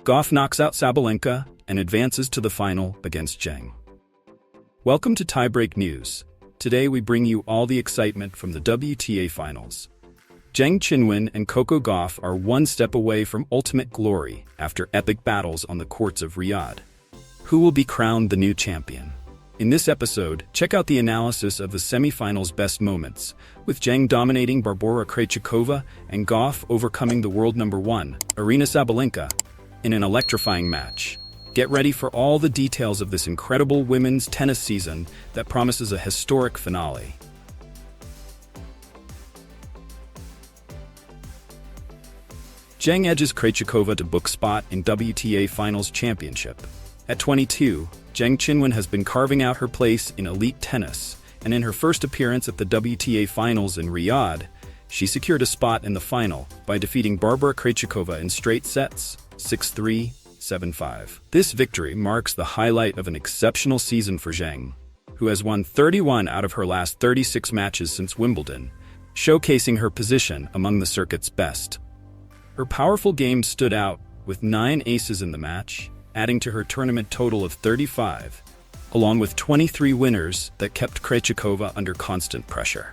Gauff knocks out Sabalenka and advances to the final against Zheng. Welcome to Tiebreak News. Today we bring you all the excitement from the WTA Finals. Zheng Qinwen and Coco Gauff are one step away from ultimate glory after epic battles on the courts of Riyadh. Who will be crowned the new champion? In this episode, check out the analysis of the semifinals' best moments, with Zheng dominating Barbora Krejcikova and Gauff overcoming the world number 1, Aryna Sabalenka, in an electrifying match. Get ready for all the details of this incredible women's tennis season that promises a historic finale. Zheng edges Krejcikova to book spot in WTA Finals championship. At 22, Zheng Qinwen has been carving out her place in elite tennis, and in her first appearance at the WTA Finals in Riyadh, she secured a spot in the final by defeating Barbora Krejcikova in straight sets, 6-3, 7-5. This victory marks the highlight of an exceptional season for Zheng, who has won 31 out of her last 36 matches since Wimbledon, showcasing her position among the circuit's best. Her powerful game stood out, with 9 aces in the match, adding to her tournament total of 35, along with 23 winners that kept Krejcikova under constant pressure.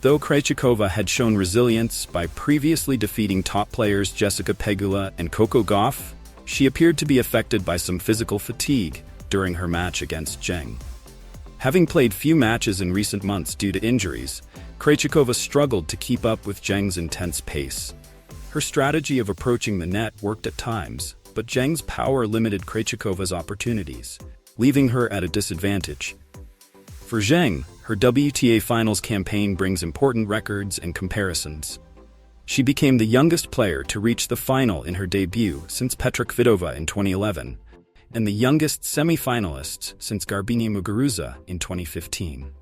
Though Krejcikova had shown resilience by previously defeating top players Jessica Pegula and Coco Gauff, she appeared to be affected by some physical fatigue during her match against Zheng. Having played few matches in recent months due to injuries, Krejcikova struggled to keep up with Zheng's intense pace. Her strategy of approaching the net worked at times, but Zheng's power limited Krejcikova's opportunities, leaving her at a disadvantage. For Zheng, her WTA Finals campaign brings important records and comparisons. She became the youngest player to reach the final in her debut since Petra Kvitova in 2011, and the youngest semi-finalist since Garbine Muguruza in 2015.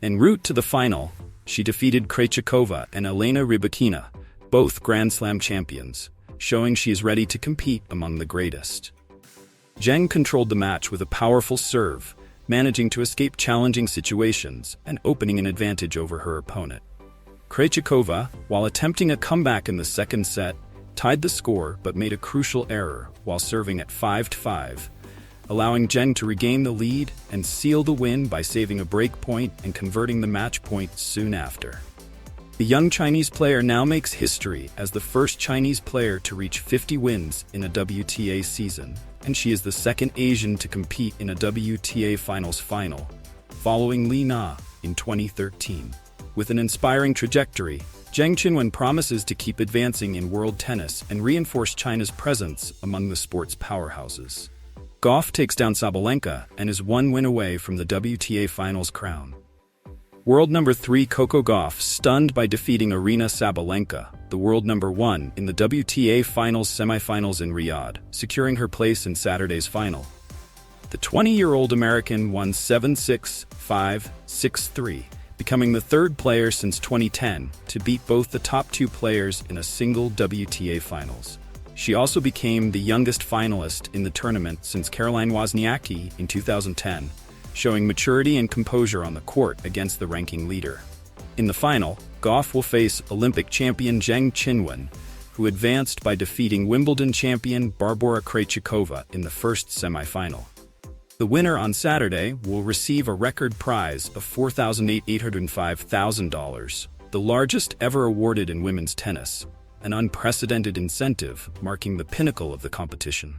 En route to the final, she defeated Krejcikova and Elena Rybakina, both Grand Slam champions, showing she is ready to compete among the greatest. Zheng controlled the match with a powerful serve, managing to escape challenging situations and opening an advantage over her opponent. Krejcikova, while attempting a comeback in the second set, tied the score but made a crucial error while serving at 5-5, allowing Zheng to regain the lead and seal the win by saving a break point and converting the match point soon after. The young Chinese player now makes history as the first Chinese player to reach 50 wins in a WTA season, and she is the second Asian to compete in a WTA Finals final, following Li Na in 2013. With an inspiring trajectory, Zheng Qinwen promises to keep advancing in world tennis and reinforce China's presence among the sport's powerhouses. Gauff takes down Sabalenka and is one win away from the WTA Finals crown. World number 3 Coco Gauff stunned by defeating Aryna Sabalenka, the world number 1, in the WTA Finals semifinals in Riyadh, securing her place in Saturday's final. The 20-year-old American won 7-6, 5, 6-3, becoming the third player since 2010 to beat both the top 2 players in a single WTA Finals. She also became the youngest finalist in the tournament since Caroline Wozniacki in 2010, showing maturity and composure on the court against the ranking leader. In the final, Gauff will face Olympic champion Zheng Qinwen, who advanced by defeating Wimbledon champion Barbora Krejcikova in the first semifinal. The winner on Saturday will receive a record prize of $4,805,000, the largest ever awarded in women's tennis, an unprecedented incentive marking the pinnacle of the competition.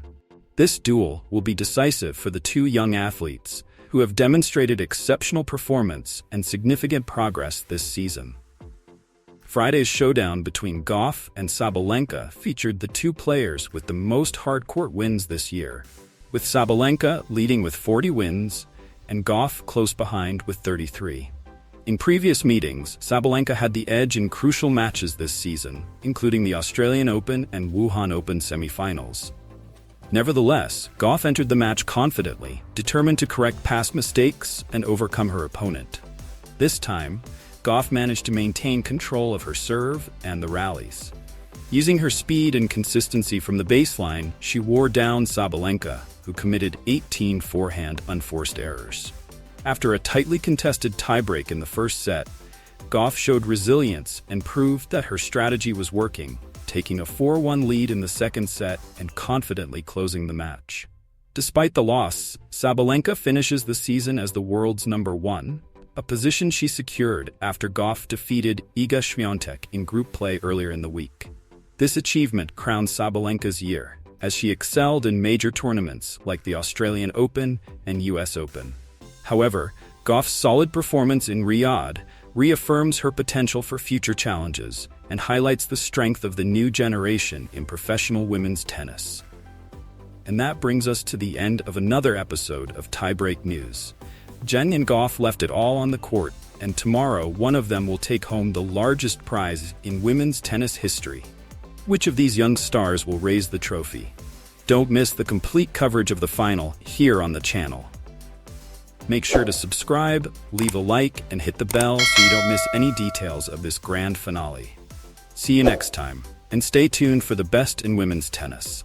This duel will be decisive for the 2 young athletes, who have demonstrated exceptional performance and significant progress this season. Friday's showdown between Gauff and Sabalenka featured the 2 players with the most hard-court wins this year, with Sabalenka leading with 40 wins and Gauff close behind with 33. In previous meetings, Sabalenka had the edge in crucial matches this season, including the Australian Open and Wuhan Open semifinals. Nevertheless, Gauff entered the match confidently, determined to correct past mistakes and overcome her opponent. This time, Gauff managed to maintain control of her serve and the rallies. Using her speed and consistency from the baseline, she wore down Sabalenka, who committed 18 forehand unforced errors. After a tightly contested tiebreak in the first set, Gauff showed resilience and proved that her strategy was working, taking a 4-1 lead in the second set and confidently closing the match. Despite the loss, Sabalenka finishes the season as the world's #1, a position she secured after Gauff defeated Iga Świątek in group play earlier in the week. This achievement crowns Sabalenka's year, as she excelled in major tournaments like the Australian Open and US Open. However, Gauff's solid performance in Riyadh reaffirms her potential for future challenges and highlights the strength of the new generation in professional women's tennis. And that brings us to the end of another episode of Tiebreak News. Zheng and Gauff left it all on the court, and tomorrow one of them will take home the largest prize in women's tennis history. Which of these young stars will raise the trophy? Don't miss the complete coverage of the final here on the channel. Make sure to subscribe, leave a like, and hit the bell so you don't miss any details of this grand finale. See you next time, and stay tuned for the best in women's tennis.